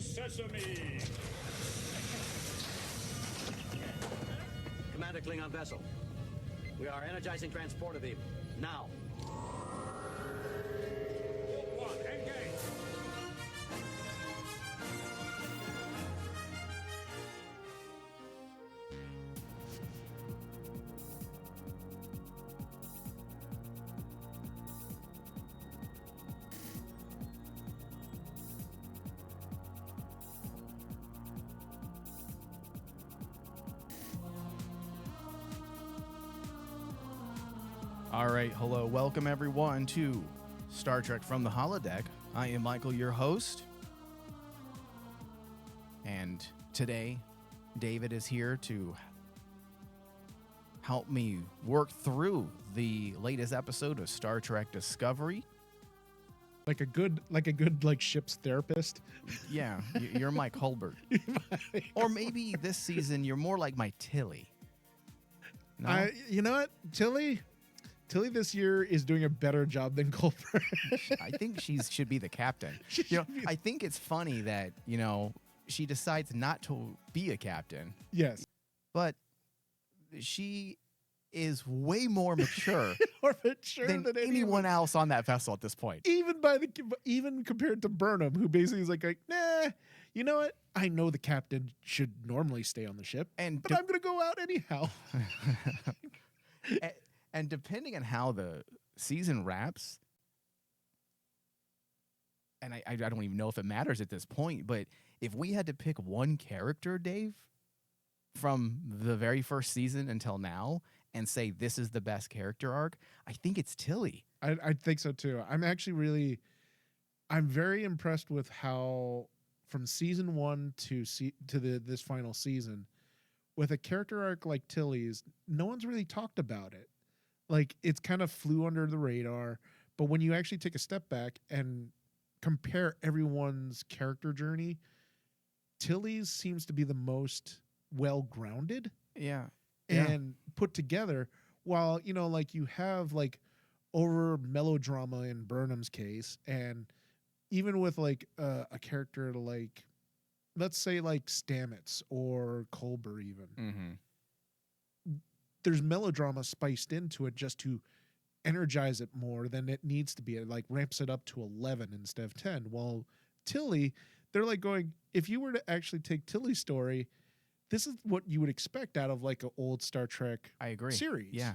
Sesame! Commander Klingon vessel. We are energizing transporter beam. Now. One, engage! All right, hello, welcome everyone to Star Trek from the Holodeck. I am Michael, your host, and today David is here to help me work through the latest episode of Star Trek Discovery. Like a good ship's therapist. Yeah, you're my Culber. Or maybe this season you're more like my Tilly. No? You know what, Tilly this year is doing a better job than Culber. I think she should be the captain. I think it's funny that, she decides not to be a captain. Yes. But she is way more mature, than anyone else on that vessel at this point. Even compared to Burnham, who basically is like, nah, you know what? I know the captain should normally stay on the ship, but I'm going to go out anyhow. And depending on how the season wraps, and I don't even know if it matters at this point, but if we had to pick one character, Dave, from the very first season until now, and say this is the best character arc, I think it's Tilly. I think so too. I'm very impressed with how from season 1 to this final season, with a character arc like Tilly's, no one's really talked about it. Like, it's kind of flew under the radar, but when you actually take a step back and compare everyone's character journey, Tilly's seems to be the most well-grounded. Yeah. And put together, while, like you have like over melodrama in Burnham's case, and even with like a character like, let's say like Stamets or Culber even. Mm-hmm. There's melodrama spiced into it just to energize it more than it needs to be. It like ramps it up to 11 instead of 10. While Tilly, they're like going, if you were to actually take Tilly's story, this is what you would expect out of like an old Star Trek I agree. series. Yeah.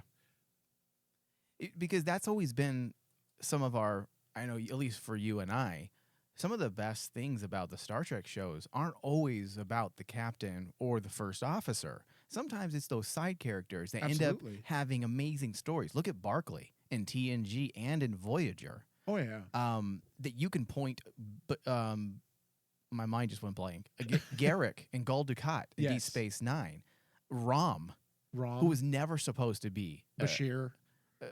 Because that's always been some of our, I know, at least for you and I, some of the best things about the Star Trek shows aren't always about the captain or the first officer. Sometimes it's those side characters that end up having amazing stories. Look at Barclay in TNG and in Voyager. Oh, yeah. That you can point, but my mind just went blank. Garrick and Gul Dukat in Deep Space Nine. Rom, who was never supposed to be. Bashir.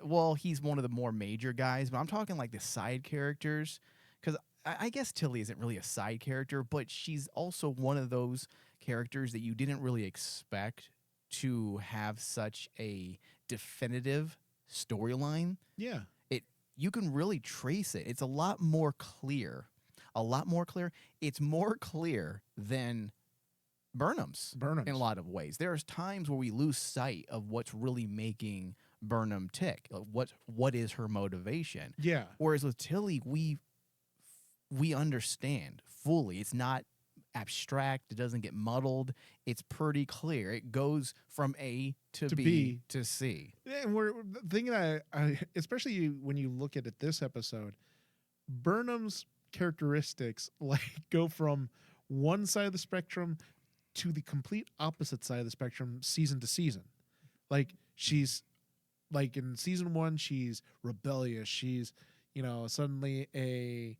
Well, he's one of the more major guys, but I'm talking like the side characters. Because I guess Tilly isn't really a side character, but she's also one of those characters that you didn't really expect to have such a definitive storyline. Yeah. You can really trace it. It's a lot more clear. It's more clear than Burnham's in a lot of ways. There's times where we lose sight of what's really making Burnham tick. What is her motivation? Yeah. Whereas with Tilly, we understand fully. It's not abstract. It doesn't get muddled. It's pretty clear. It goes from A to B to C. Yeah, and the thing that I especially when you look at it this episode, Burnham's characteristics like go from one side of the spectrum to the complete opposite side of the spectrum season to season. Like, she's like in season 1, she's rebellious. She's, suddenly a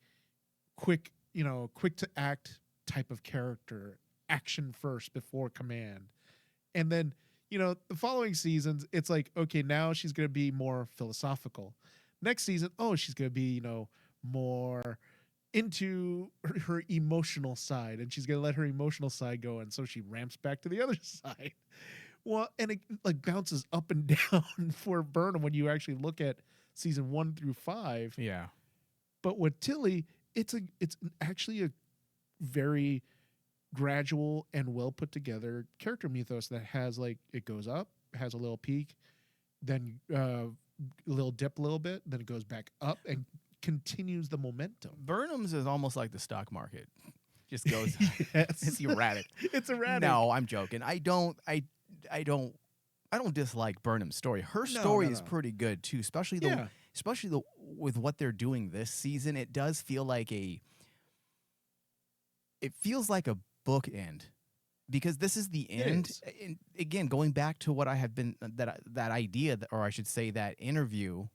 quick to act type of character, action first before command. And then, the following seasons, it's like, okay, now she's going to be more philosophical. Next season, she's going to be, more into her emotional side, and she's going to let her emotional side go. And so she ramps back to the other side. Well, and it like bounces up and down for Burnham when you actually look at season 1 through 5. Yeah. But with Tilly, it's actually a very gradual and well put together character mythos that has like it goes up, has a little peak, then a little dip a little bit, then it goes back up and continues the momentum. Burnham's is almost like the stock market. Just goes Yes. it's erratic. It's erratic. No, I'm joking. I don't dislike Burnham's story. Her story is pretty good too, especially with what they're doing this season. It does feel like it feels like a bookend, because this is the end. And again, going back to what I have been that idea, or I should say that interview,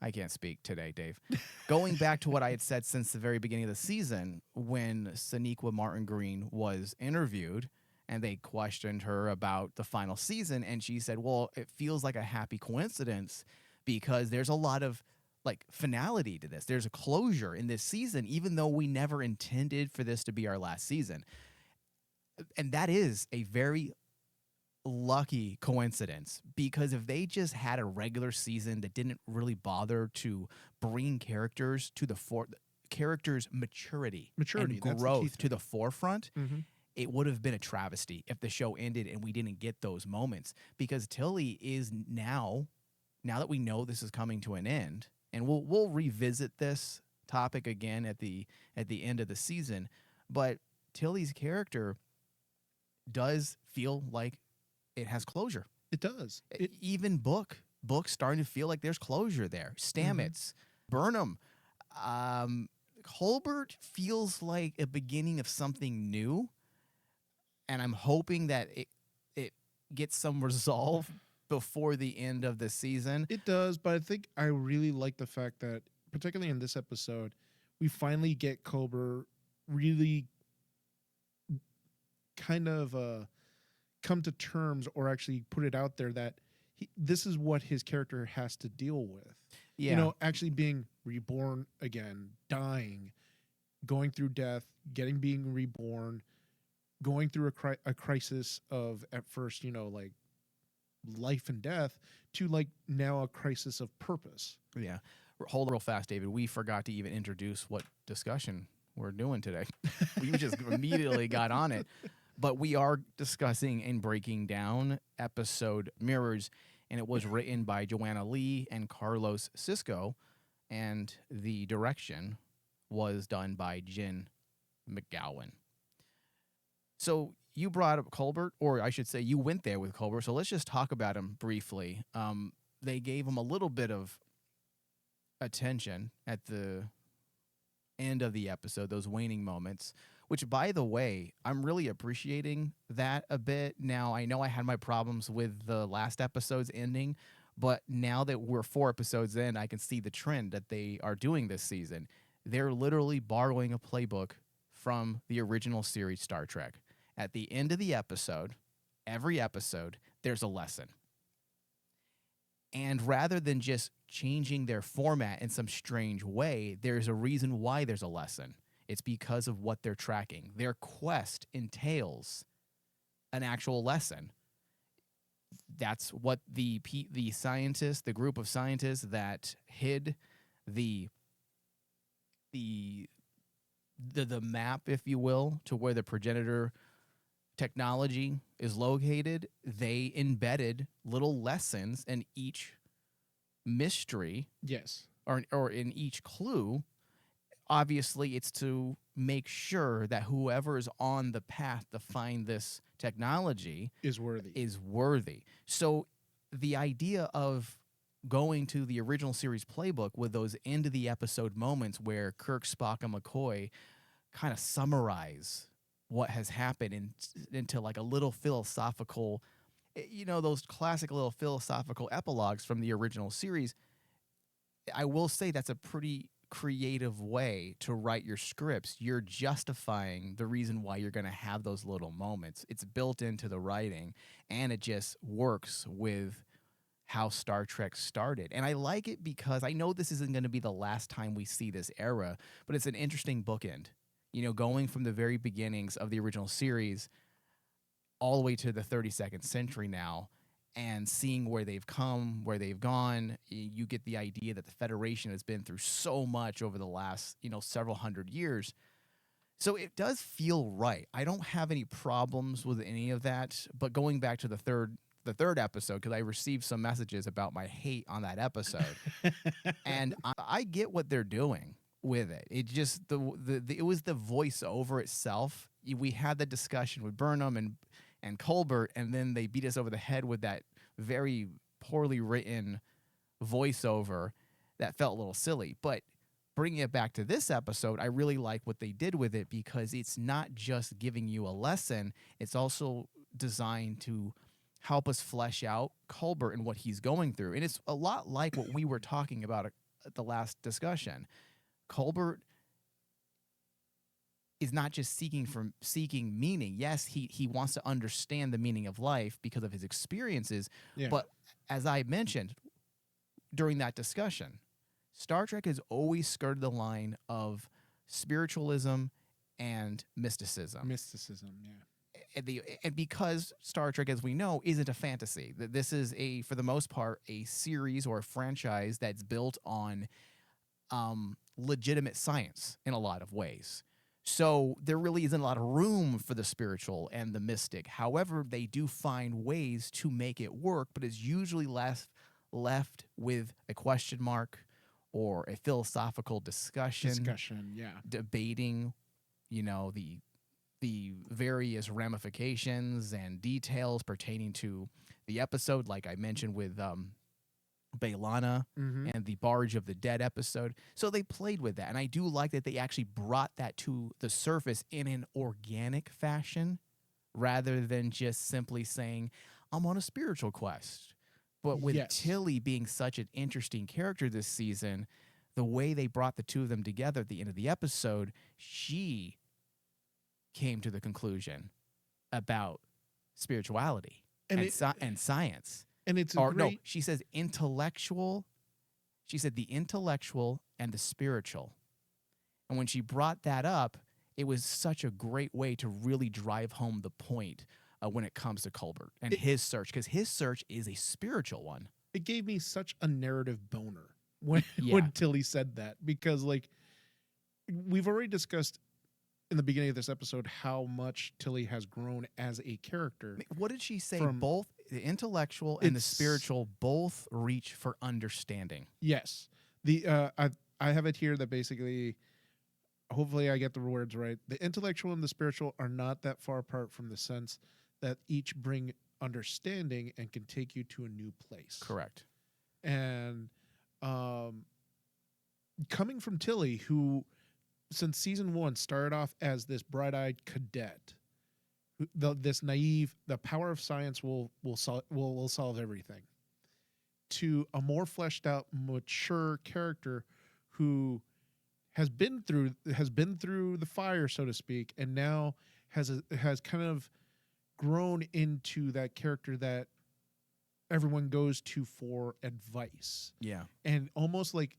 I can't speak today, Dave. Going back to what I had said since the very beginning of the season, when Sonequa Martin Green was interviewed and they questioned her about the final season, and she said, well, it feels like a happy coincidence because there's a lot of like finality to this. There's a closure in this season, even though we never intended for this to be our last season. And that is a very lucky coincidence, because if they just had a regular season that didn't really bother to bring characters to the characters' maturity and growth to the forefront, it would have been a travesty if the show ended and we didn't get those moments. Because Tilly is now that we know this is coming to an end, and we'll revisit this topic again at the end of the season, but Tilly's character does feel like it has closure. It does. Even Book's starting to feel like there's closure there. Stamets, Burnham, Culber feels like a beginning of something new, and I'm hoping that it gets some resolve before the end of the season. It does, but I think I really like the fact that, particularly in this episode, we finally get Culber really kind of come to terms, or actually put it out there that this is what his character has to deal with. Yeah. You know, actually being reborn again, dying, going through death, being reborn, going through a crisis of, at first, you know, like life and death, to like now a crisis of purpose. Yeah. Hold real fast, David. We forgot to even introduce what discussion we're doing today. We just immediately got on it. But we are discussing and breaking down episode Mirrors, and it was written by Joanna Lee and Carlos Cisco, and the direction was done by Jen McGowan. So you brought up Culber, or I should say you went there with Culber, so let's just talk about him briefly. They gave him a little bit of attention at the end of the episode, those waning moments, which, by the way, I'm really appreciating that a bit. Now, I know I had my problems with the last episode's ending, but now that we're 4 episodes in, I can see the trend that they are doing this season. They're literally borrowing a playbook from the original series Star Trek. At the end of the episode, every episode, there's a lesson. And rather than just changing their format in some strange way, there's a reason why there's a lesson. It's because of what they're tracking. Their quest entails an actual lesson. That's what the scientists, the group of scientists that hid the map, if you will, to where the progenitor technology is located, they embedded little lessons in each mystery. Yes. Or in each clue. Obviously, it's to make sure that whoever is on the path to find this technology is worthy. So the idea of going to the original series playbook with those end of the episode moments where Kirk, Spock, and McCoy kind of summarize what has happened into like a little philosophical, you know, those classic little philosophical epilogues from the original series. I will say that's a pretty creative way to write your scripts. You're justifying the reason why you're going to have those little moments. It's built into the writing, and it just works with how Star Trek started. And I like it because I know this isn't going to be the last time we see this era, but it's an interesting bookend. You know, going from the very beginnings of the original series all the way to the 32nd century now, and seeing where they've come, where they've gone, you get the idea that the Federation has been through so much over the last, you know, several hundred years. So it does feel right. I don't have any problems with any of that. But going back to the third episode, because I received some messages about my hate on that episode, and I get what they're doing with it. It just it was the voiceover itself. We had the discussion with Burnham and Culber, and then they beat us over the head with that very poorly written voiceover that felt a little silly. But bringing it back to this episode, I really like what they did with it because it's not just giving you a lesson. It's also designed to help us flesh out Culber and what he's going through. And it's a lot like what we were talking about at the last discussion. Culber is not just seeking meaning. Yes, he wants to understand the meaning of life because of his experiences. Yeah. But as I mentioned during that discussion, Star Trek has always skirted the line of spiritualism and mysticism. Mysticism, yeah. And because Star Trek, as we know, isn't a fantasy, this is for the most part, a series or a franchise that's built on legitimate science in a lot of ways. So there really isn't a lot of room for the spiritual and the mystic. However, they do find ways to make it work, but it's usually left with a question mark or a philosophical discussion, Yeah. debating, the various ramifications and details pertaining to the episode, like I mentioned with Bailana and the Barge of the Dead episode. So they played with that, and I do like that they actually brought that to the surface in an organic fashion rather than just simply saying, I'm on a spiritual quest. But with Tilly being such an interesting character this season, the way they brought the two of them together at the end of the episode, she came to the conclusion about spirituality and science. And it's she says intellectual. She said the intellectual and the spiritual. And when she brought that up, it was such a great way to really drive home the point when it comes to Culber and his search, because his search is a spiritual one. It gave me such a narrative boner when Tilly said that, because like we've already discussed in the beginning of this episode how much Tilly has grown as a character. What did she say? Both the intellectual and the spiritual both reach for understanding. Yes. I have it here that basically, hopefully I get the words right. The intellectual and the spiritual are not that far apart from the sense that each bring understanding and can take you to a new place. Correct. And coming from Tilly, who since season 1 started off as this bright-eyed cadet, this naive, the power of science will solve everything, to a more fleshed out, mature character who has been through the fire, so to speak, and now has kind of grown into that character that everyone goes to for advice. Yeah. And almost like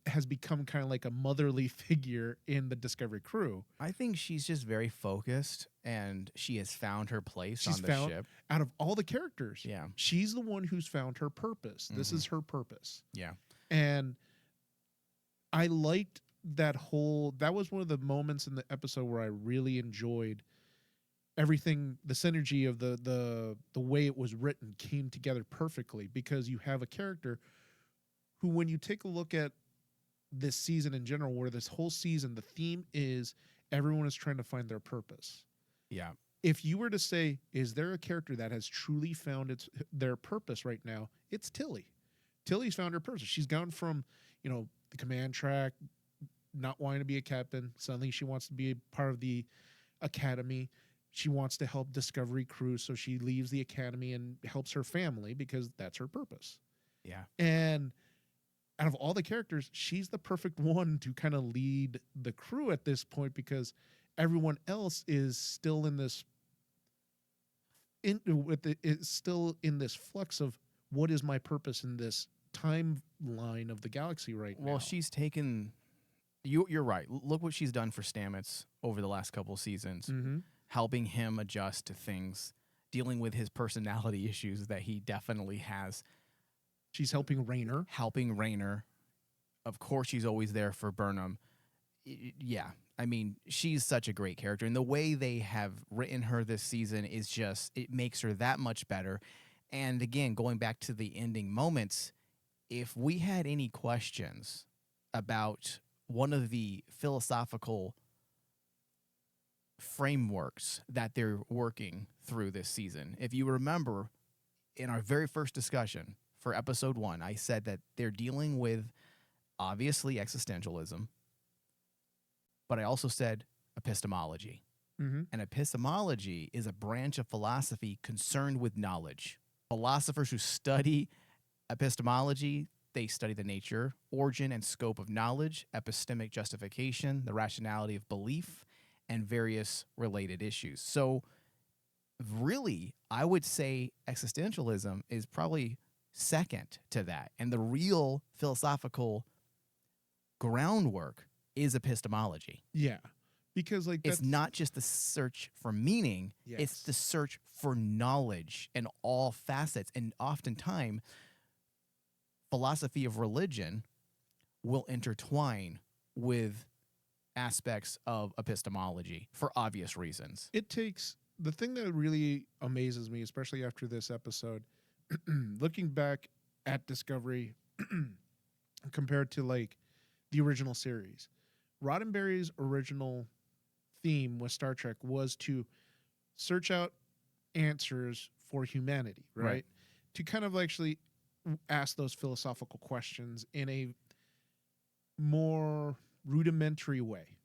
has become kind of like a motherly figure in the Discovery crew. I think she's just very focused, and she has found her place on the ship. Out of all the characters, yeah, she's the one who's found her purpose. This is her purpose. Yeah. And I liked that was one of the moments in the episode where I really enjoyed everything. The synergy of the way it was written came together perfectly, because you have a character who, when you take a look at this season in general, where this whole season, the theme is everyone is trying to find their purpose. Yeah. If you were to say, is there a character that has truly found their purpose right now? It's Tilly. Tilly's found her purpose. She's gone from, the command track, not wanting to be a captain. Suddenly she wants to be a part of the academy. She wants to help Discovery crew, so she leaves the academy and helps her family because that's her purpose. Yeah. And out of all the characters, she's the perfect one to kind of lead the crew at this point, because everyone else is still in this still in this flux of what is my purpose in this timeline of the galaxy right now. Well, she's taken. You're right. Look what she's done for Stamets over the last couple of seasons, helping him adjust to things, dealing with his personality issues that he definitely has. She's helping Raynor. Of course, she's always there for Burnham. Yeah. I mean, she's such a great character, and the way they have written her this season is just, it makes her that much better. And again, going back to the ending moments, if we had any questions about one of the philosophical frameworks that they're working through this season, if you remember in our very first discussion for episode 1, I said that they're dealing with obviously existentialism, but I also said epistemology. Mm-hmm. And epistemology is a branch of philosophy concerned with knowledge. Philosophers who study epistemology, they study the nature, origin, and scope of knowledge, epistemic justification, the rationality of belief, and various related issues. So really, I would say existentialism is probably second to that. And the real philosophical groundwork is epistemology. Yeah, because like It's that's, not just the search for meaning, it's Yes. the search for knowledge in all facets. And oftentimes, philosophy of religion will intertwine with aspects of epistemology for obvious reasons. it takes the thing that really amazes me, especially after this episode, looking back at Discovery compared to like the original series. Roddenberry's original theme with Star Trek was to search out answers for humanity, right? Right. To kind of actually ask those philosophical questions in a more rudimentary way.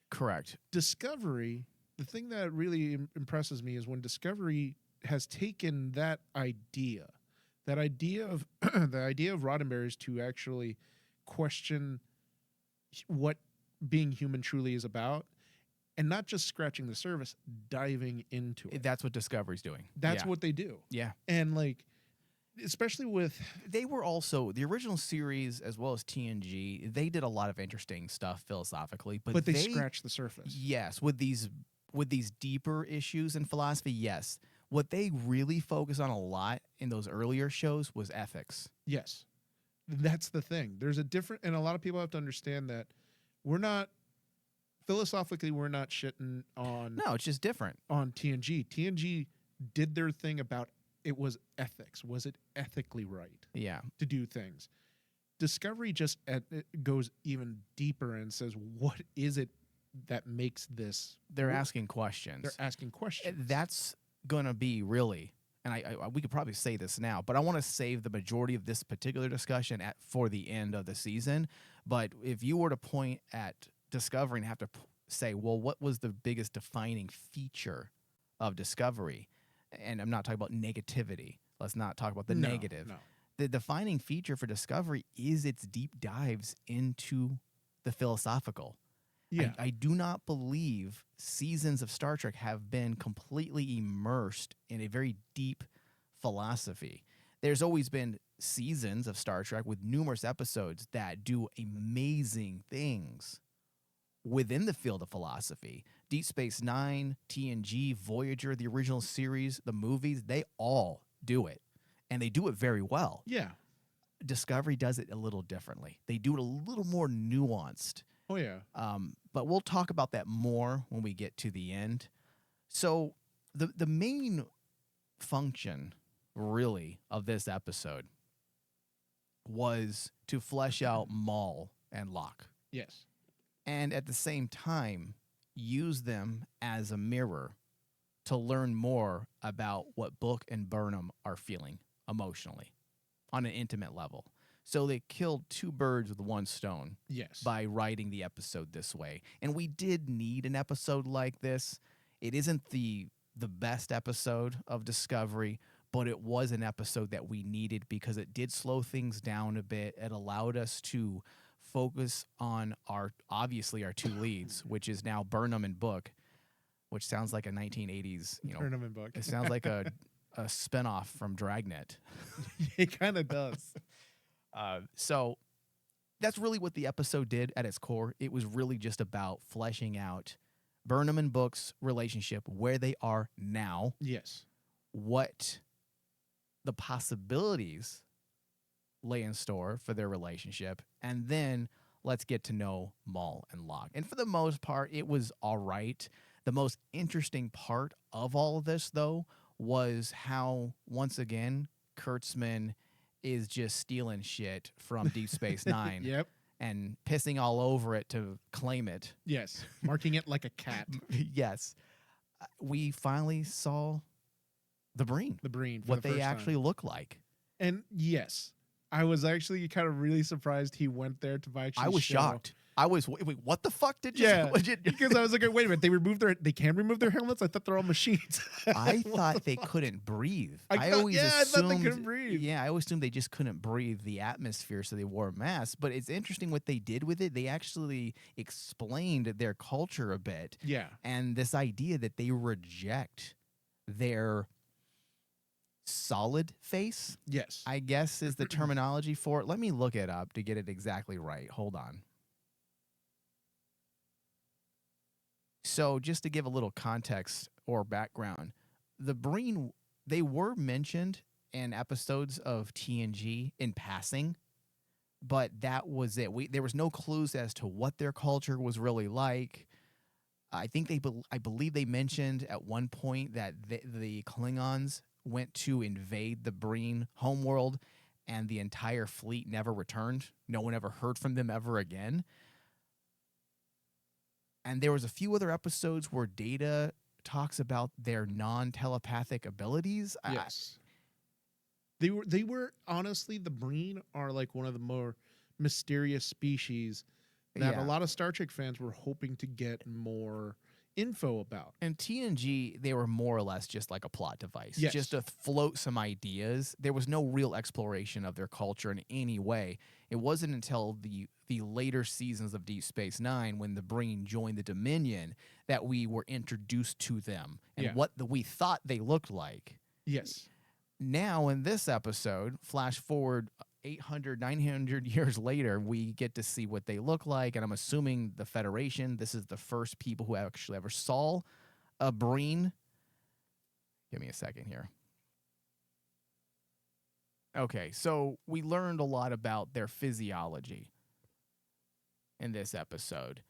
Correct. Discovery, the thing that really impresses me is when Discovery has taken that idea of the idea of Roddenberry's to actually question what being human truly is about, and not just scratching the surface, diving into it. That's what Discovery's doing. That's Yeah. what they do. Yeah. And like, especially with They were also, the original series as well as TNG, they did a lot of interesting stuff philosophically, but they scratch the surface. Yes, with these deeper issues in philosophy, yes. What they really focus on a lot in those earlier shows was ethics. Yes. That's the thing. There's a different, and a lot of people have to understand that we're not, philosophically, we're not shitting on No, it's just different. on TNG. TNG did their thing about it was ethics. Was it ethically right Yeah. to do things? Discovery just it goes even deeper and says, what is it that makes this? They're asking questions. They're asking questions. That's going to be really, and I we could probably say this now, but I want to save the majority of this particular discussion for the end of the season. But if you were to point at Discovery and have to say, well, what was the biggest defining feature of Discovery? And I'm not talking about negativity. Let's not talk about the No, negative. no. The defining feature for Discovery is its deep dives into the philosophical. Yeah. I do not believe seasons of Star Trek have been completely immersed in a very deep philosophy. There's always been seasons of Star Trek with numerous episodes that do amazing things within the field of philosophy. Deep Space Nine, TNG, Voyager, the original series, the movies, they all do it. And they do it very well. Yeah. Discovery does it a little differently. They do it a little more nuanced. Oh, yeah. But we'll talk about that more when we get to the end. So the main function, really, of this episode was to flesh out Maul and Locke. Yes. And at the same time, use them as a mirror to learn more about what Book and Burnham are feeling emotionally on an intimate level. So they killed two birds with one stone Yes. by writing the episode this way. And we did need an episode like this. It isn't the best episode of Discovery, but it was an episode that we needed because it did slow things down a bit. It allowed us to focus on obviously our two leads, which is now Burnham and Book, which sounds like a 1980s, Burnham and Book. it sounds like a spinoff from Dragnet. It kind of does. So that's really what the episode did at its core. It was really just about fleshing out Burnham and Book's relationship, where they are now, Yes. what the possibilities lay in store for their relationship, and then let's get to know Maul and Locke. And for the most part, it was all right. The most interesting part of all of this, though, was how, once again, Kurtzman is just stealing shit from Deep Space Nine Yep. and pissing all over it to claim it. Yes. Marking it like a cat. Yes. We finally saw the Breen, The Breen. For what the they first actually time. look like. And yes, I was actually kind of really surprised he went there to actually I was show. shocked. I was, wait, what the fuck did you Yeah, say? because I was like, wait a minute, they can remove their helmets? I thought they're all machines. I What thought the they fuck? couldn't breathe. I thought they couldn't breathe. Yeah, I always assumed they just couldn't breathe the atmosphere, so they wore masks. But it's interesting what they did with it. They actually explained their culture a bit. Yeah. And this idea that they reject their solid face, Yes. I guess is the terminology for it. Let me look it up to get it exactly right. Hold on. So just to give a little context or background, the Breen, they were mentioned in episodes of TNG in passing, but that was it. There was no clues as to what their culture was really like. I think I believe they mentioned at one point that the Klingons went to invade the Breen homeworld and the entire fleet never returned. No one ever heard from them ever again. And there was a few other episodes where Data talks about their non-telepathic abilities. Yes. They were honestly, the Breen are like one of the more mysterious species that Yeah. a lot of Star Trek fans were hoping to get more info about. In TNG, they were more or less just like a plot device, Yes. just to float some ideas. There was no real exploration of their culture in any way. It wasn't until the later seasons of Deep Space Nine, when the Breen joined the Dominion, that we were introduced to them and Yeah. what we thought they looked like. Yes. Now, in this episode, flash forward 800, 900 years later, we get to see what they look like. And I'm assuming the Federation, this is the first people who actually ever saw a Breen. Give me a second here. Okay, so we learned a lot about their physiology in this episode.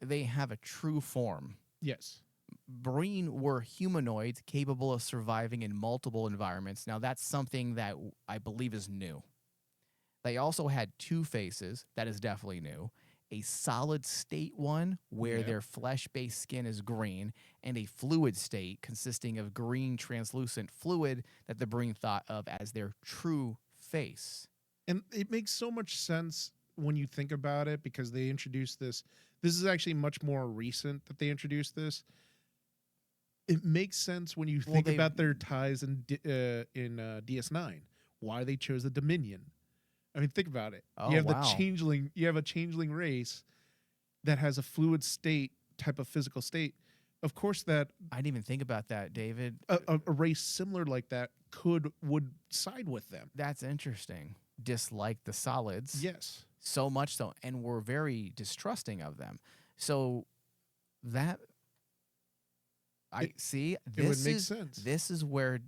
They have a true form. Yes. Breen were humanoids capable of surviving in multiple environments. Now, that's something that I believe is new. They also had two faces. That is definitely new. A solid state one, where Yep. their flesh-based skin is green, and a fluid state consisting of green translucent fluid that the Breen thought of as their true face. And it makes so much sense when you think about it, because they introduced this. This is actually much more recent that they introduced this. It makes sense when you think about their ties in DS9, why they chose the Dominion. I mean, think about it. Oh, You have wow. the changeling. You have a changeling race that has a fluid state type of physical state. Of course, that I didn't even think about that, David. a race similar like that would side with them. That's interesting. Dislike the solids. Yes. So much so, and we're very distrusting of them. So that see, It would make sense. This is where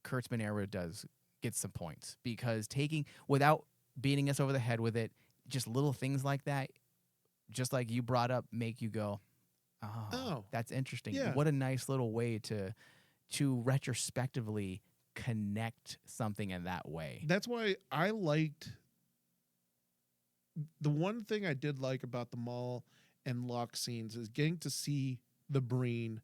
Kurtzman era get some points, because without beating us over the head with it, just little things like that, just like you brought up, make you go, oh, that's interesting. Yeah. What a nice little way to retrospectively connect something in that way. That's why I liked the one thing I did like about the Maul and Locke scenes is getting to see the Breen,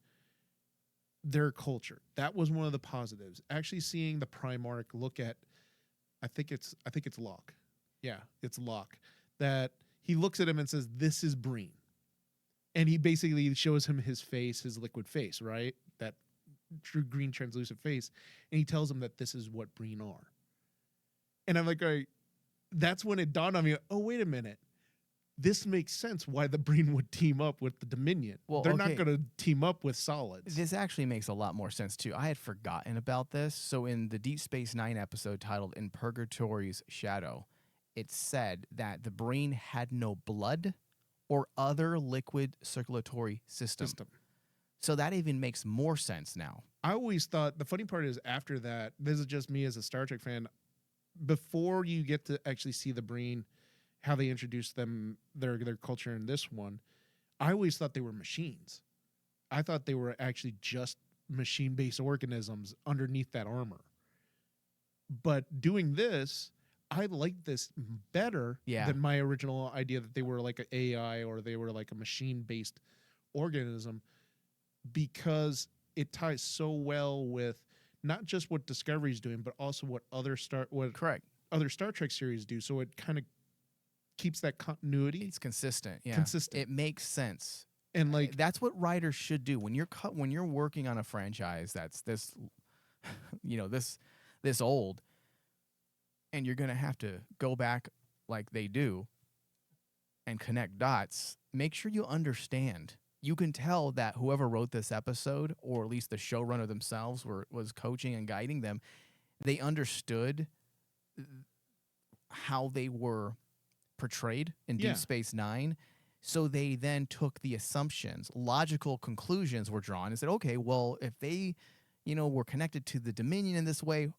their culture. That was one of the positives. Actually seeing the Primarch look at, I think it's Locke. Yeah, it's Locke. That he looks at him and says, "This is Breen," and he basically shows him his face, his liquid face, right? That true green translucent face, and he tells him that this is what Breen are. And I'm like, all right, that's when it dawned on me. Oh, wait a minute. This makes sense why the Breen would team up with the Dominion. Well, they're okay. not going to team up with solids. This actually makes a lot more sense, too. I had forgotten about this. So in the Deep Space Nine episode titled In Purgatory's Shadow, it said that the Breen had no blood or other liquid circulatory system. So that even makes more sense now. I always thought, the funny part is after that, this is just me as a Star Trek fan, before you get to actually see the Breen how they introduced them, their culture in this one, I always thought they were machines. I thought they were actually just machine-based organisms underneath that armor. But doing this, I like this better than my original idea that they were like an AI or they were like a machine-based organism, because it ties so well with not just what Discovery's doing, but also what other Star Trek series do. So it kind of keeps that continuity. It's consistent. Yeah, consistent. It makes sense, and like that's what writers should do when you're working on a franchise that's this, this old, and you're gonna have to go back like they do and connect dots. Make sure you understand. You can tell that whoever wrote this episode, or at least the showrunner themselves, was coaching and guiding them. They understood how they were portrayed in Deep Space Nine, so they then took the assumptions, logical conclusions were drawn, and said, okay, well, if they, were connected to the Dominion in this way,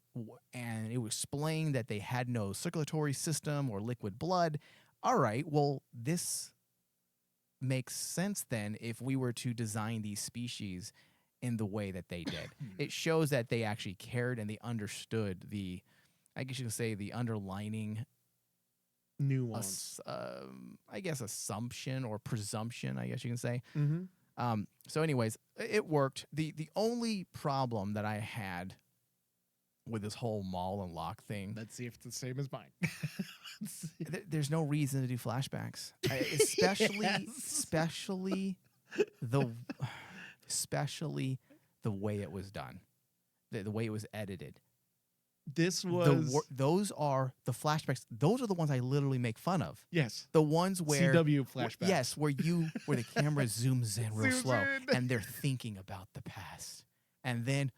and it was explained that they had no circulatory system or liquid blood, all right, well, this makes sense then if we were to design these species in the way that they did. It shows that they actually cared and they understood the, I guess you could say, the underlining nuance, I guess assumption or presumption, I guess you can say. Mm-hmm. So anyways, it worked. The only problem that I had with this whole Maul and Locke thing. Let's see if it's the same as mine. There's no reason to do flashbacks, especially the way it was done, the way it was edited. This was those are the flashbacks. Those are the ones I literally make fun of. Yes, the ones where CW flashbacks. Yes, where the camera zooms in real slow and they're thinking about the past, and then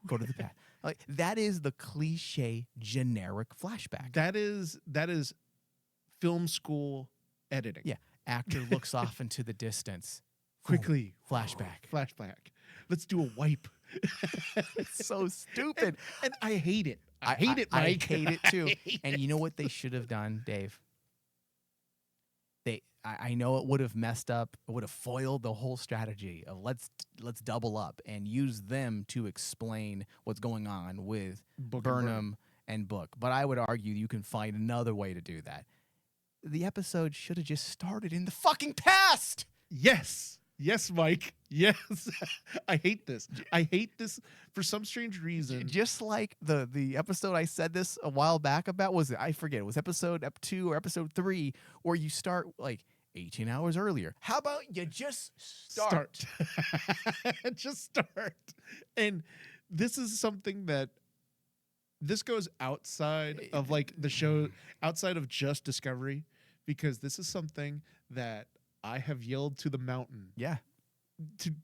go to the past. Like that is the cliche generic flashback. That is film school editing. Yeah, actor looks off into the distance. Quickly, flashback. Let's do a wipe. It's so stupid, and I hate it. I hate it, Mike. I hate it too. And you know what they should have done, Dave? I know it would have messed up. It would have foiled the whole strategy of let's double up and use them to explain what's going on with Burnham and Book. But I would argue you can find another way to do that. The episode should have just started in the fucking past. Yes, Mike. Yes. I hate this. For some strange reason. Just like the episode I said this a while back about, I forget, it was episode 2 or episode 3, where you start like 18 hours earlier. How about you just start? Just start. And this is something that this goes outside of like the show, outside of just Discovery, because this is something that I have yelled to the mountain. Yeah.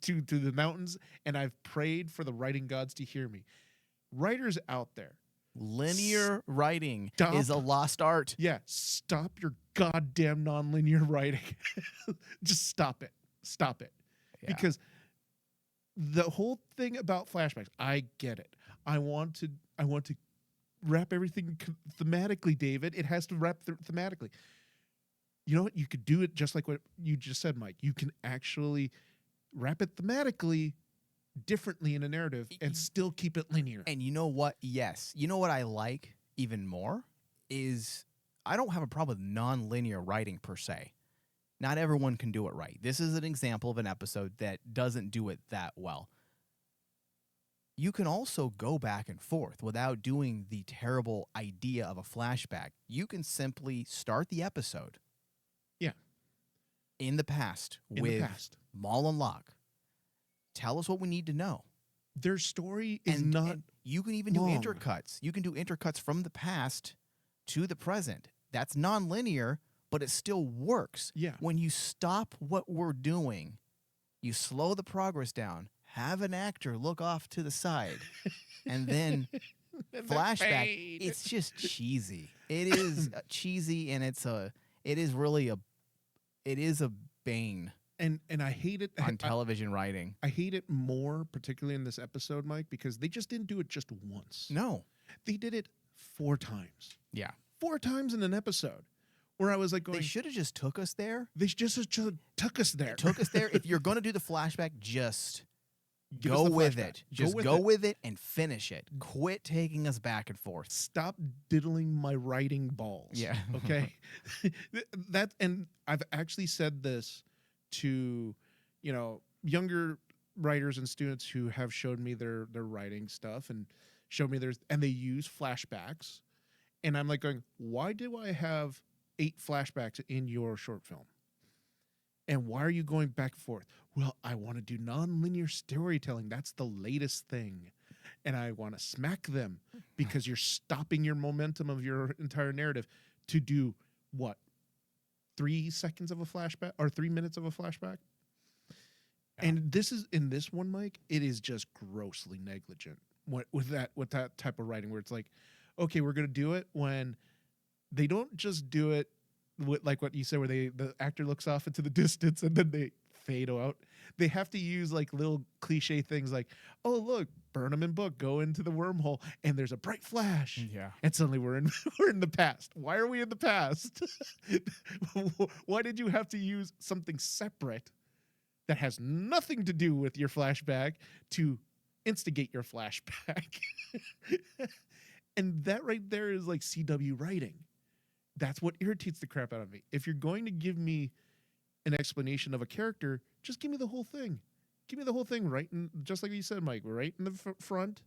To the mountains, and I've prayed for the writing gods to hear me. Writers out there, linear writing is a lost art. Yeah, stop your goddamn non-linear writing. Just stop it. Yeah. Because the whole thing about flashbacks, I get it. I want to wrap everything thematically, David. It has to wrap thematically. You know what? You could do it just like what you just said, Mike. You can actually wrap it thematically differently in a narrative and still keep it linear. And you know what? Yes. You know what I like even more is I don't have a problem with non-linear writing per se. Not everyone can do it right. This is an example of an episode that doesn't do it that well. You can also go back and forth without doing the terrible idea of a flashback. You can simply start the episode. Yeah. In the past with Maul and Locke. Tell us what we need to know. Their story is not. And you can even do intercuts. You can do intercuts from the past to the present. That's non-linear, but it still works. Yeah. When you stop what we're doing, you slow the progress down, have an actor look off to the side, and then flashback. It's just cheesy. It is cheesy, and it is a bane. And I hate it on television writing. I hate it more, particularly in this episode, Mike, because they just didn't do it just once. No. They did it 4 times. Yeah. 4 times in an episode where I was like They going, should have just took us there. they just took us there. Took us there. If you're going to do the flashback, just Give us go the with flashback. it. Just with go it. with it and finish it. Quit taking us back and forth. Stop diddling my writing balls. Yeah. Okay. That, and I've actually said this to, younger writers and students who have showed me their writing stuff and showed me and they use flashbacks. And I'm like going, why do I have 8 flashbacks in your short film? And why are you going back and forth? Well, I want to do nonlinear storytelling. That's the latest thing. And I want to smack them because you're stopping your momentum of your entire narrative to do what? 3 seconds of a flashback or 3 minutes of a flashback? Yeah. And this is in this one, Mike, it is just grossly negligent with that type of writing where it's like, okay, we're going to do it when they don't just do it with, like what you said, where the actor looks off into the distance and then they fade out. They have to use like little cliche things like, oh, look, Burnham and Book go into the wormhole and there's a bright flash. Yeah. And suddenly we're in the past. Why are we in the past? Why did you have to use something separate that has nothing to do with your flashback to instigate your flashback? And that right there is like CW writing. That's what irritates the crap out of me. If you're going to give me an explanation of a character, just give me the whole thing. Give me the whole thing right in, just like you said, Mike, right in the front.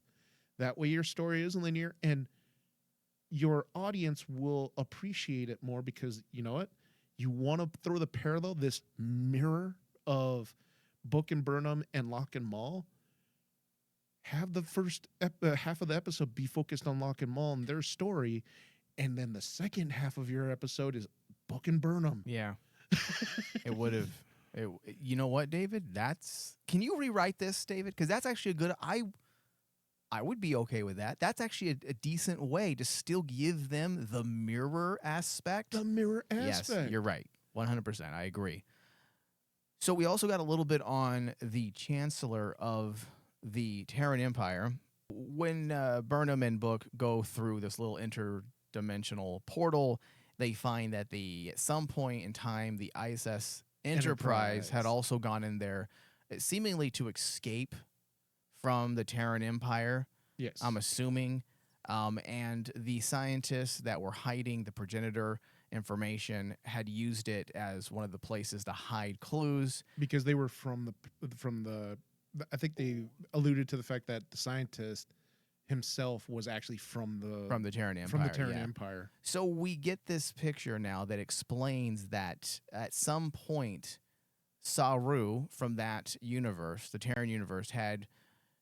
That way your story isn't linear and your audience will appreciate it more because you know what? You want to throw the parallel, this mirror of Book and Burnham and Locke and Maul. Have the first half of the episode be focused on Locke and Maul and their story, and then the second half of your episode is Book and Burnham. Yeah. It would have. You know what, David? Can you rewrite this, David? Because that's actually a good. I would be okay with that. That's actually a decent way to still give them the mirror aspect. The mirror aspect. Yes, you're right. 100%. I agree. So we also got a little bit on the Chancellor of the Terran Empire. When Burnham and Book go through this little interdimensional portal, they find that at some point in time, the ISS Enterprise had also gone in there, seemingly to escape from the Terran Empire. Yes. I'm assuming. And the scientists that were hiding the progenitor information had used it as one of the places to hide clues. Because they were from the I think they alluded to the fact that the scientist himself was actually from the Terran Empire. From the Terran yeah. Empire. So we get this picture now that explains that at some point, Saru from that universe, the Terran universe, had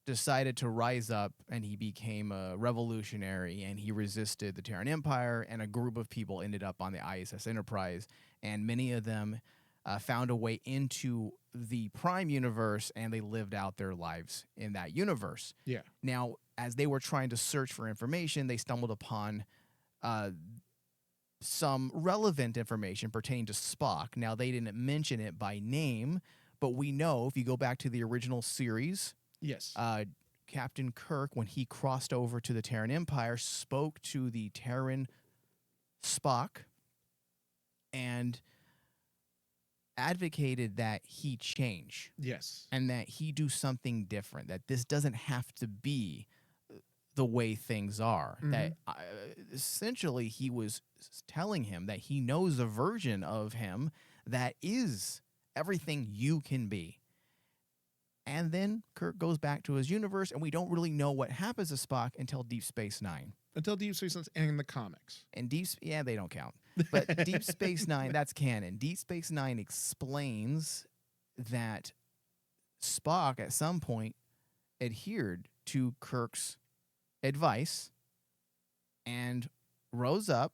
decided to rise up and he became a revolutionary and he resisted the Terran Empire, and a group of people ended up on the ISS Enterprise, and many of them found a way into the Prime universe and they lived out their lives in that universe. Yeah. Now, as they were trying to search for information, they stumbled upon some relevant information pertaining to Spock. Now, they didn't mention it by name, but we know if you go back to the original series, yes, Captain Kirk, when he crossed over to the Terran Empire, spoke to the Terran Spock and advocated that he change. Yes. And that he do something different, that this doesn't have to be the way things are. Mm-hmm. That essentially he was telling him that he knows a version of him that is everything you can be. And then Kirk goes back to his universe, and we don't really know what happens to Spock until Deep Space Nine. Until Deep Space Nine and the comics. And they don't count. But Deep Space Nine, that's canon. Deep Space Nine explains that Spock at some point adhered to Kirk's advice and rose up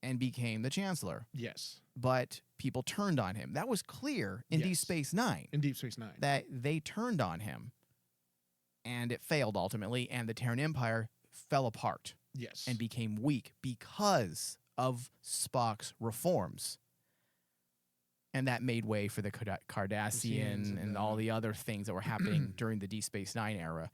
and became the Chancellor. Yes. But people turned on him. That was clear in Deep Space Nine. In Deep Space Nine. That they turned on him. And it failed ultimately, and the Terran Empire fell apart. Yes. And became weak because of Spock's reforms. And that made way for the Cardassian and all the other things that were happening during the Deep Space Nine era.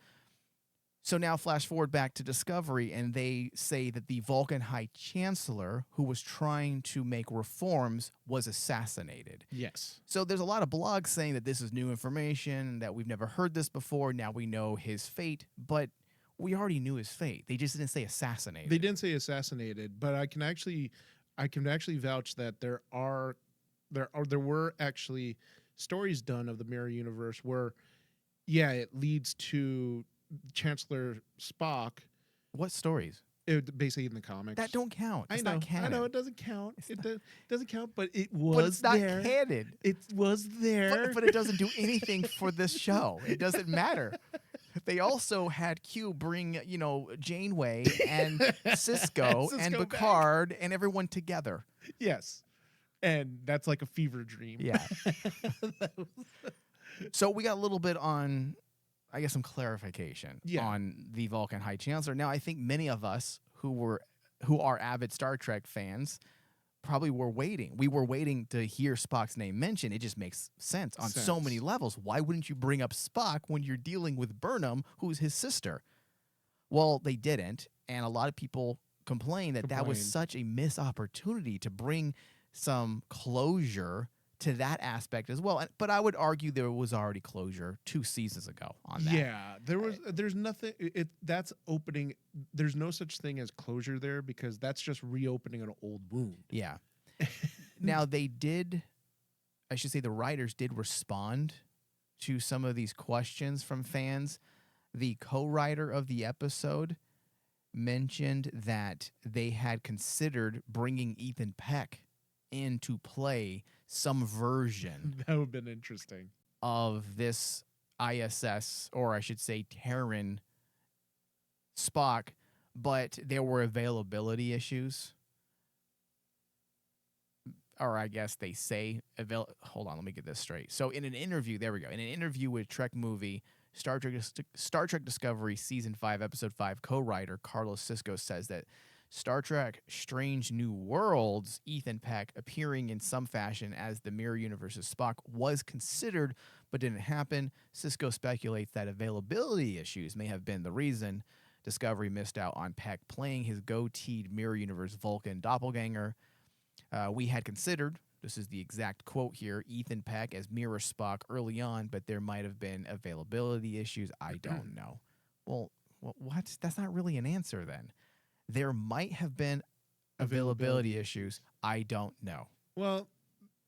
So now flash forward back to Discovery, and they say that the Vulcan High Chancellor, who was trying to make reforms, was assassinated. Yes. So there's a lot of blogs saying that this is new information, that we've never heard this before. Now we know his fate, but we already knew his fate. They just didn't say assassinated. They didn't say assassinated, but I can actually vouch that there were actually stories done of the mirror universe where, yeah, it leads to Chancellor Spock. What stories? Basically in the comics. That don't count. It's I know. not canon. I know it doesn't count. Doesn't count, but it was But it's not there. canon. It was there. But it doesn't do anything for this show. It doesn't matter. They also had Q bring, Janeway and Cisco and Cisco Picard and everyone together. Yes. And that's like a fever dream. Yeah. So we got a little bit on, I guess, some clarification on the Vulcan High Chancellor. Now, I think many of us who are avid Star Trek fans probably were waiting. We were waiting to hear Spock's name mentioned. It just makes sense on so many levels. Why wouldn't you bring up Spock when you're dealing with Burnham, who's his sister? Well, they didn't, and a lot of people complained that was such a missed opportunity to bring some closure to that aspect as well. But I would argue there was already closure 2 seasons ago on that. Yeah, there's nothing. That's opening. There's no such thing as closure there because that's just reopening an old wound. Yeah. Now the writers did respond to some of these questions from fans. The co-writer of the episode mentioned that they had considered bringing Ethan Peck in to play some version That would have been interesting of this ISS, or I should say Terran Spock, but there were availability issues. Or I guess they say, hold on, let me get this straight. So in an interview, there we go. In an interview with Trek Movie, Star Trek Discovery Season 5, Episode 5 co-writer Carlos Cisco says that Star Trek Strange New Worlds, Ethan Peck appearing in some fashion as the Mirror Universe's Spock was considered but didn't happen. Cisco speculates that availability issues may have been the reason Discovery missed out on Peck playing his goateed Mirror Universe Vulcan doppelganger. We had considered, this is the exact quote here, Ethan Peck as Mirror Spock early on, but there might have been availability issues. I don't know. Well, what? That's not really an answer then. There might have been availability issues. I don't know. Well,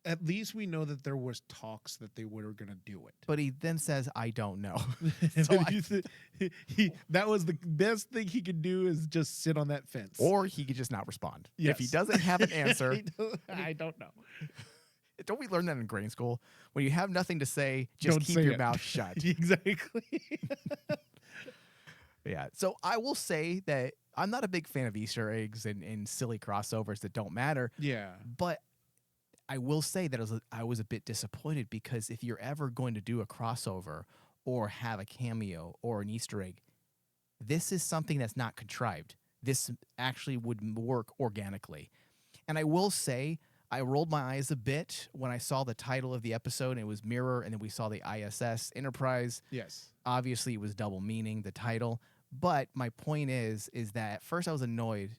at least we know that there was talks that they were going to do it. But he then says, I don't know. That was the best thing he could do is just sit on that fence. Or he could just not respond. Yes. If he doesn't have an answer. I don't know. Don't we learn that in grade school? When you have nothing to say, just Don't keep say your it. mouth shut. Exactly. Yeah. So I will say that I'm not a big fan of Easter eggs and silly crossovers that don't matter. Yeah. But I will say that I was a bit disappointed because if you're ever going to do a crossover or have a cameo or an Easter egg, this is something that's not contrived. This actually would work organically. And I will say I rolled my eyes a bit when I saw the title of the episode and it was Mirror, and then we saw the ISS Enterprise. Yes. Obviously, it was double meaning, the title. But my point is that at first I was annoyed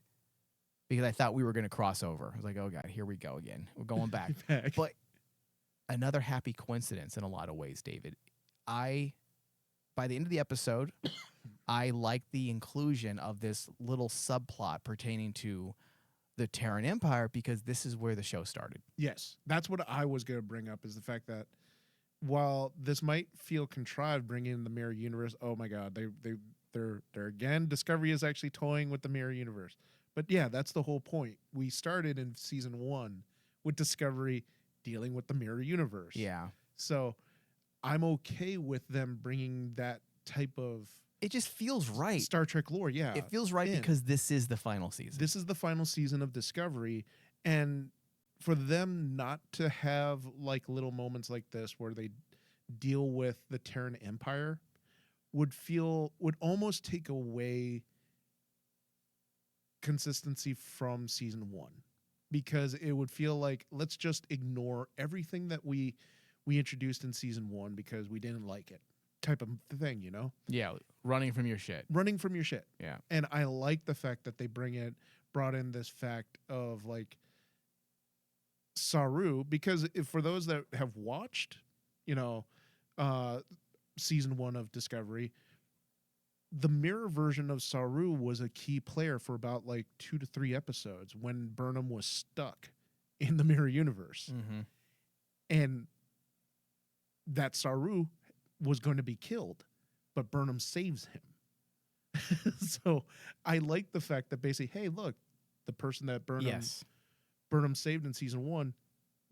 because I thought we were going to cross over. I was like, oh, God, here we go again. We're going back. But another happy coincidence in a lot of ways, David. By the end of the episode, I liked the inclusion of this little subplot pertaining to the Terran Empire because this is where the show started. Yes. That's what I was going to bring up is the fact that while this might feel contrived bringing in the Mirror Universe, oh, my God, they're again, Discovery is actually toying with the Mirror Universe. But yeah, that's the whole point. We started in season 1 with Discovery dealing with the Mirror Universe. Yeah. So I'm okay with them bringing that type of It just feels right. Star Trek lore. Yeah. It feels right because this is the final season. This is the final season of Discovery. And for them not to have like little moments like this where they deal with the Terran Empire would almost take away consistency from season 1, because it would feel like let's just ignore everything that we introduced in season 1 because we didn't like it type of thing, Yeah, running from your shit. running from your shit. Yeah. And I like the fact that they brought in this fact of like Saru, because for those that have watched, season 1 of Discovery, the mirror version of Saru was a key player for about like 2 to 3 episodes when Burnham was stuck in the mirror universe. Mm-hmm. And that Saru was going to be killed, but Burnham saves him. So I like the fact that basically, hey, look, the person that Burnham saved in season 1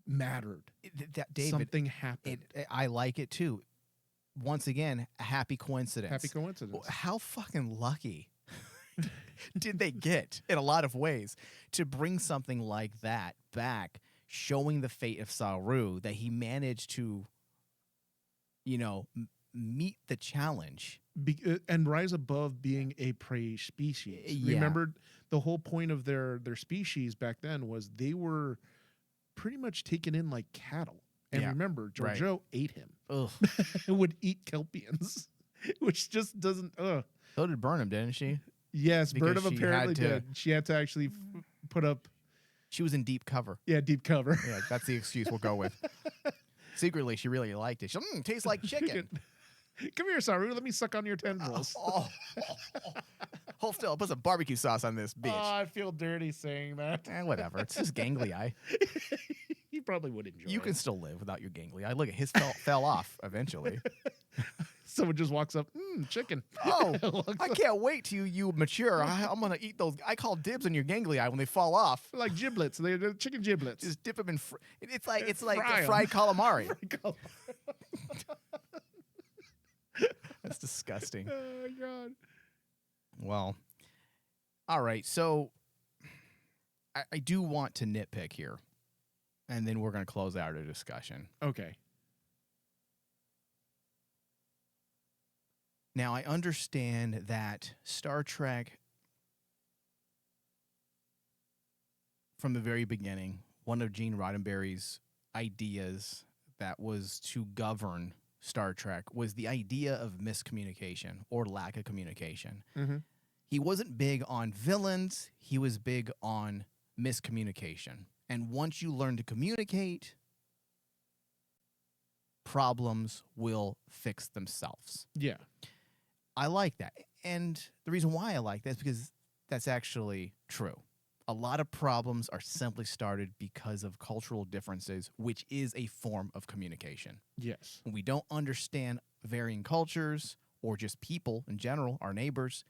mattered. David, something happened. I like it too. Once again, a happy coincidence. Happy coincidence. How fucking lucky did they get in a lot of ways to bring something like that back, showing the fate of Saru, that he managed to, meet the challenge. And rise above being a prey species. Yeah. Remember, the whole point of their species back then was they were pretty much taken in like cattle. And remember, Giorgio ate him. Ugh. Would eat Kelpians, which just doesn't. So did Burnham, didn't she? Yes, Because Burnham she apparently had to- did. She had to actually put up. She was in deep cover. Yeah, deep cover. Yeah, that's the excuse we'll go with. Secretly, she really liked it. She tastes like chicken. Come here, Saru. Let me suck on your tendrils. Hold still. Put some barbecue sauce on this bitch. Oh, I feel dirty saying that. Whatever. It's just gangly eye. He probably would enjoy You it. can still live without your gangly eye. Look, his fell off eventually. Someone just walks up, chicken. Oh, Walks I up. can't wait till you mature. I'm going to eat those. I call dibs on your gangly eye when they fall off. Like giblets. They're chicken giblets. Just dip them in. It's like Fry 'em. fried calamari. That's disgusting. Oh, my God. Well, all right. So I do want to nitpick here, and then we're going to close out our discussion. Okay. Now, I understand that Star Trek, from the very beginning, one of Gene Roddenberry's ideas that was to govern Star Trek was the idea of miscommunication or lack of communication. Mm-hmm. He wasn't big on villains. He was big on miscommunication. And once you learn to communicate, problems will fix themselves. Yeah. I like that. And the reason why I like that is because that's actually true. A lot of problems are simply started because of cultural differences, which is a form of communication. Yes. When we don't understand varying cultures or just people in general, our neighbors,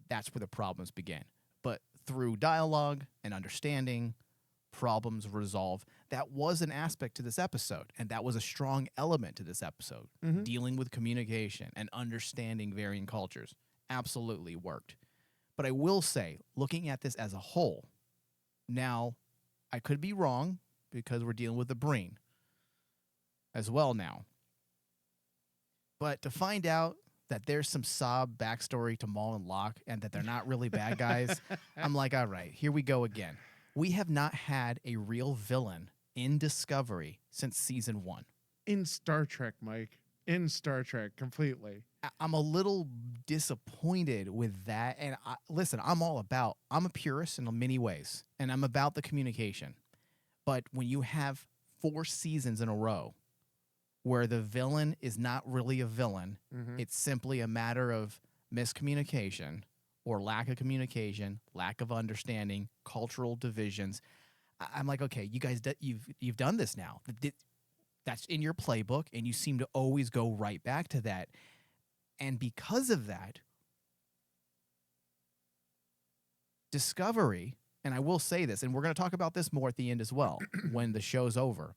that's where the problems begin. But through dialogue and understanding, problems resolve. That was an aspect to this episode, and that was a strong element to this episode. Mhm. Dealing with communication and understanding varying cultures absolutely worked. But I will say, looking at this as a whole, now I could be wrong because we're dealing with the Breen as well now. But to find out that there's some Saab backstory to Maul and Locke and that they're not really bad guys, I'm like, all right, here we go again. We have not had a real villain in Discovery since season 1. In Star Trek, Mike. In Star Trek, completely. I'm a little disappointed with that. And listen, I'm a purist in many ways, and I'm about the communication. But when you have 4 seasons in a row where the villain is not really a villain, it's simply a matter of miscommunication or lack of communication, lack of understanding, cultural divisions. I'm like, okay, you guys, you've done this now. That's in your playbook, and you seem to always go right back to that. And because of that, Discovery, and I will say this, and we're going to talk about this more at the end as well, when the show's over.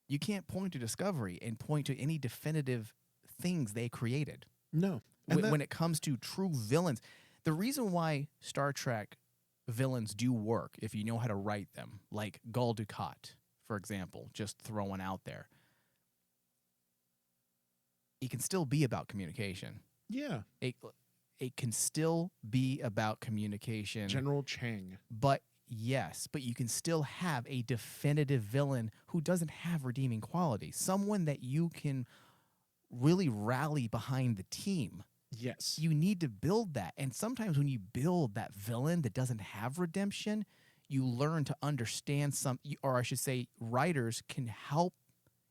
You can't point to Discovery and point to any definitive things they created. No. When it comes to true villains, the reason why Star Trek villains do work, if you know how to write them, like Gul Dukat, for example, just throwing out there, it can still be about communication. Yeah. It can still be about communication. General Chang. But yes, but you can still have a definitive villain who doesn't have redeeming qualities. Someone that you can really rally behind the team. Yes. You need to build that. And sometimes when you build that villain that doesn't have redemption, you learn to understand or I should say, writers can help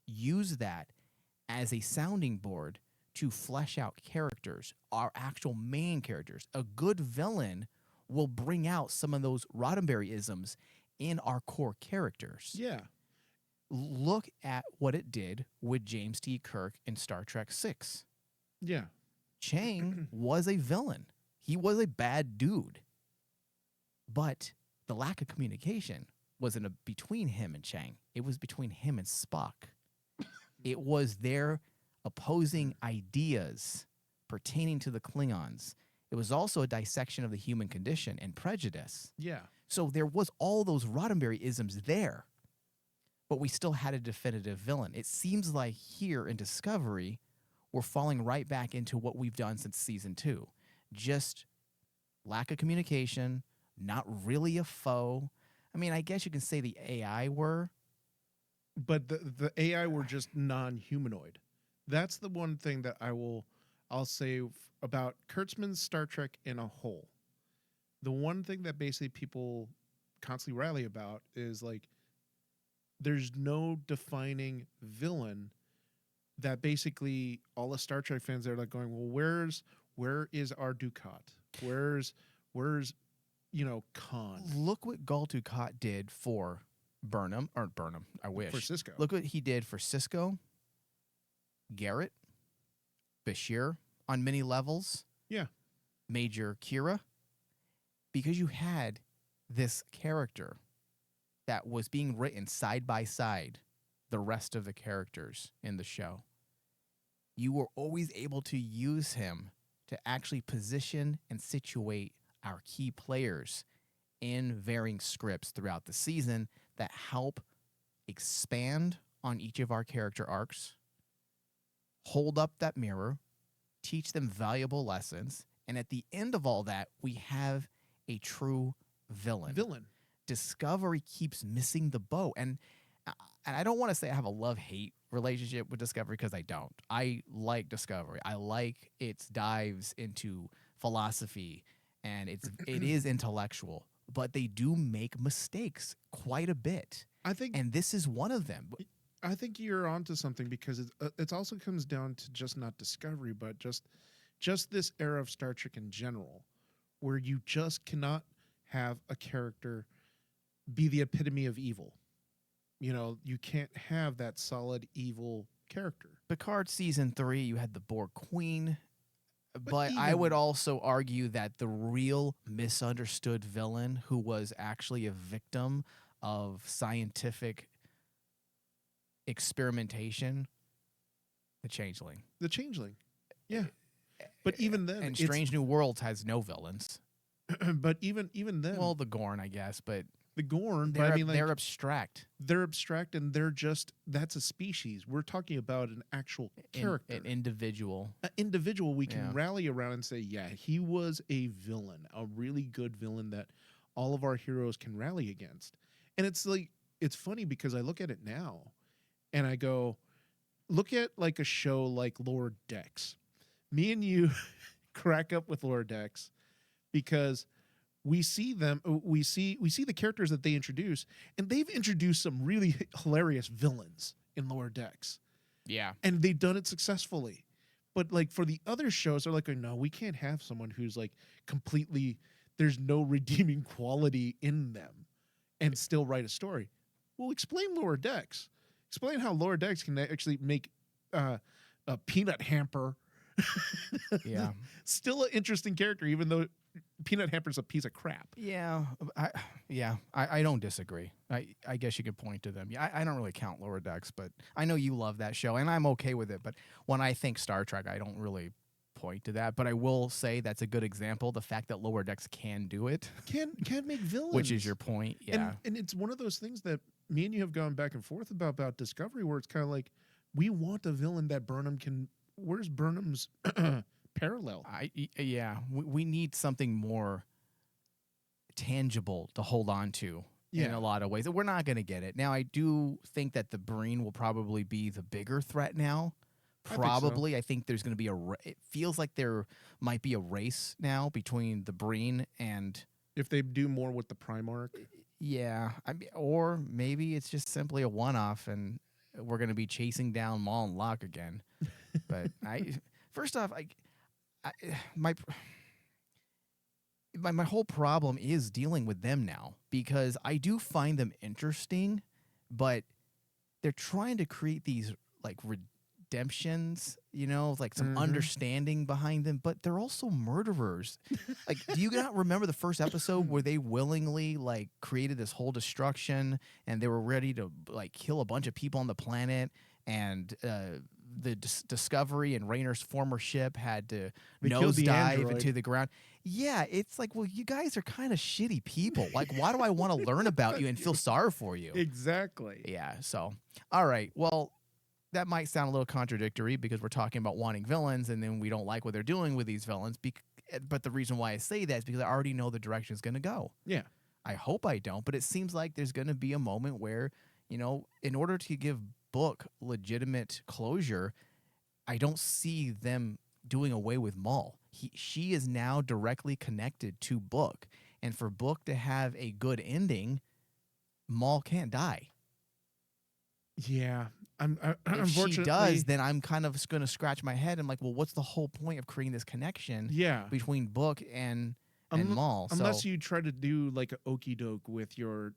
use that as a sounding board to flesh out characters, our actual main characters. A good villain will bring out some of those Roddenberry-isms in our core characters. Yeah. Look at what it did with James T. Kirk in Star Trek VI. Yeah. Chang was a villain. He was a bad dude. But the lack of communication wasn't between him and Chang. It was between him and Spock. It was their opposing ideas pertaining to the Klingons. It was also a dissection of the human condition and prejudice. Yeah. So there was all those Roddenberry-isms there, but we still had a definitive villain. It seems like here in Discovery, we're falling right back into what we've done since season 2. Just lack of communication, not really a foe. I mean, I guess you can say the AI were. But the AI were just non-humanoid. That's the one thing that I'll say about Kurtzman's Star Trek in a whole. The one thing that basically people constantly rally about is like there's no defining villain that basically all the Star Trek fans are like going, well, where is our Dukat? Where's Khan? Look what Gul Dukat did for Burnham, I wish. For Sisko. Look what he did for Sisko, Garrett, Bashir on many levels. Yeah. Major Kira. Because you had this character that was being written side by side the rest of the characters in the show. You were always able to use him to actually position and situate our key players in varying scripts throughout the season that help expand on each of our character arcs, hold up that mirror, teach them valuable lessons, and at the end of all that, we have a true villain. Discovery keeps missing the boat, and I don't want to say I have a love-hate relationship with Discovery because I don't. I like Discovery. I like its dives into philosophy, and it is intellectual, but they do make mistakes quite a bit. And this is one of them. I think you're onto something because it also comes down to just not Discovery, but just this era of Star Trek in general, where you just cannot have a character be the epitome of evil. You know, you can't have that solid evil character. Picard season 3, you had the Borg Queen, but I would also argue that the real misunderstood villain who was actually a victim of scientific experimentation, the Changeling. The Changeling, yeah. But even then, and Strange New Worlds has no villains. But even then, well, the Gorn, I guess, but the Gorn. They're, but I mean, like, they're abstract. They're abstract, and that's a species. We're talking about an actual character, an individual. An individual we can rally around and say, yeah, he was a villain, a really good villain that all of our heroes can rally against. And it's like, it's funny because I look at it now, and I go, look at like a show like Lower Decks. Me and you crack up with Lower Decks because we see the characters that they introduce, and they've introduced some really hilarious villains in Lower Decks. Yeah. And they've done it successfully. But like for the other shows, they're like, oh, no, we can't have someone who's like completely, there's no redeeming quality in them and still write a story. Well, explain Lower Decks. Explain how Lower Decks can actually make a Peanut Hamper yeah, still an interesting character, even though Peanut Hamper's a piece of crap. Yeah, I don't disagree. I guess you could point to them. Yeah, I don't really count Lower Decks, but I know you love that show, and I'm okay with it. But when I think Star Trek, I don't really point to that. But I will say that's a good example. The fact that Lower Decks can do it, can make villains, which is your point. Yeah, and it's one of those things that me and you have gone back and forth about Discovery, where it's kind of like we want a villain that Burnham can. Where's Burnham's parallel? We need something more tangible to hold on to in Yeah. a lot of ways. We're not going to get it. Now, I do think that the Breen will probably be the bigger threat now. I think so. Probably. I think there's going to be it feels like there might be a race now between the Breen and... If they do more with the Primarch. Yeah. Or maybe it's just simply a one-off and we're going to be chasing down Maul and Locke again. But first off, my whole problem is dealing with them now, because I do find them interesting, but they're trying to create these like redemptions, like some understanding behind them, but they're also murderers. Like, do you not remember the first episode where they willingly like created this whole destruction and they were ready to like kill a bunch of people on the planet, and the Discovery and Raynor's former ship had to killed the nosedive android. into the ground. Yeah, it's like, well, you guys are kind of shitty people. Like, why do I want to learn about you and feel sorry for you? Exactly. Yeah, so, all right. Well, that might sound a little contradictory because we're talking about wanting villains and then we don't like what they're doing with these villains. But the reason why I say that is because I already know the direction it's going to go. Yeah. I hope I don't, but it seems like there's going to be a moment where, in order to give Book legitimate closure, I don't see them doing away with Maul. She is now directly connected to Book, and for Book to have a good ending, Maul can't die. Yeah. If Unfortunately, she does, then I'm kind of going to scratch my head. I'm like, well, what's the whole point of creating this connection yeah. between Book and Maul? Unless you try to do like an okey doke with your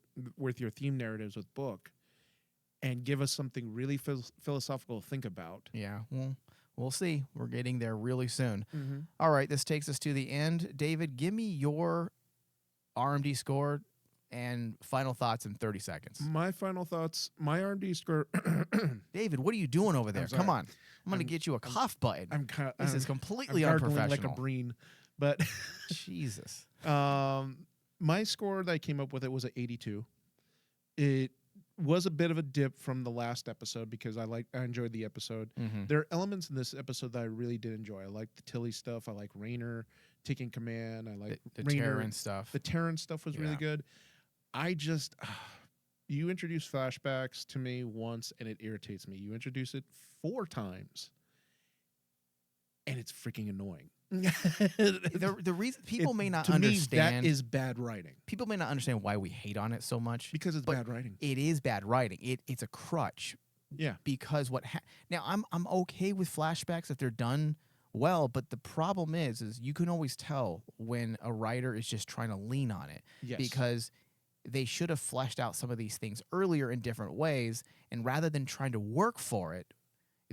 theme narratives with Book, and give us something really philosophical to think about. Yeah, well, we'll see. We're getting there really soon. Mm-hmm. All right, this takes us to the end. David, give me your RMD score and final thoughts in 30 seconds. My final thoughts. My RMD score. David, what are you doing over there? sorry. Come on. I'm going to get you a cough button. This is completely I'm gargling unprofessional. like a Breen, but Jesus. my score that I came up with, it was an 82. It was a bit of a dip from the last episode because I enjoyed the episode. Mhm. There are elements in this episode that I really did enjoy. I like the Tilly stuff. I like Raynor taking command. I like The Raynor. Terran stuff. The Terran stuff was really Yeah. good. I just you introduced flashbacks to me once and it irritates me. You introduce it 4 times and it's freaking annoying. the reason people may not to me, understand that is bad writing people may not understand why we hate on it so much. because it's But bad writing. It is bad writing. It's a crutch. Yeah. Because now I'm okay with flashbacks if they're done well, but the problem is you can always tell when a writer is just trying to lean on it. Yes. Because they should have fleshed out some of these things earlier in different ways, and rather than trying to work for it,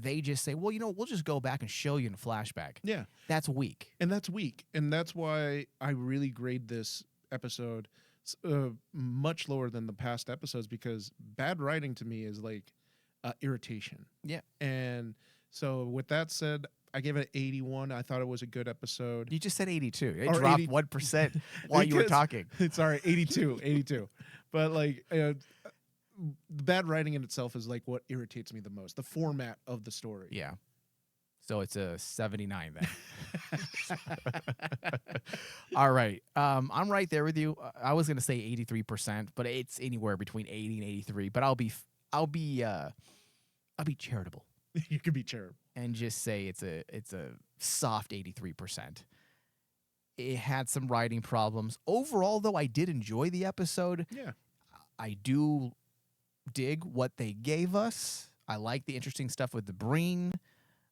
they just say, well, we'll just go back and show you in a flashback. Yeah. That's weak. And that's weak. And that's why I really grade this episode much lower than the past episodes, because bad writing to me is like irritation. Yeah. And so with that said, I gave it an 81. I thought it was a good episode. You just said 82. It Or dropped 80 1% while you were Because- talking. Sorry, 82. But like the bad writing in itself is like what irritates me the most. The format of the story. Yeah. So it's a 79 then. All right. I'm right there with you. I was going to say 83%, but it's anywhere between 80 and 83, but I'll be charitable You could be charitable. and just say it's a soft 83%. It had some writing problems. Overall, though, I did enjoy the episode. Yeah. I do dig what they gave us. I like the interesting stuff with the Breen,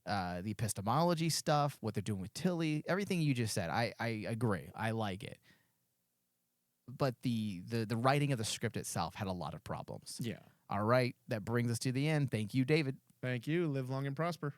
the epistemology stuff, what they're doing with Tilly, everything you just said. I agree. I like it. But the writing of the script itself had a lot of problems. Yeah. All right, that brings us to the end. Thank you, David. Thank you. Live long and prosper.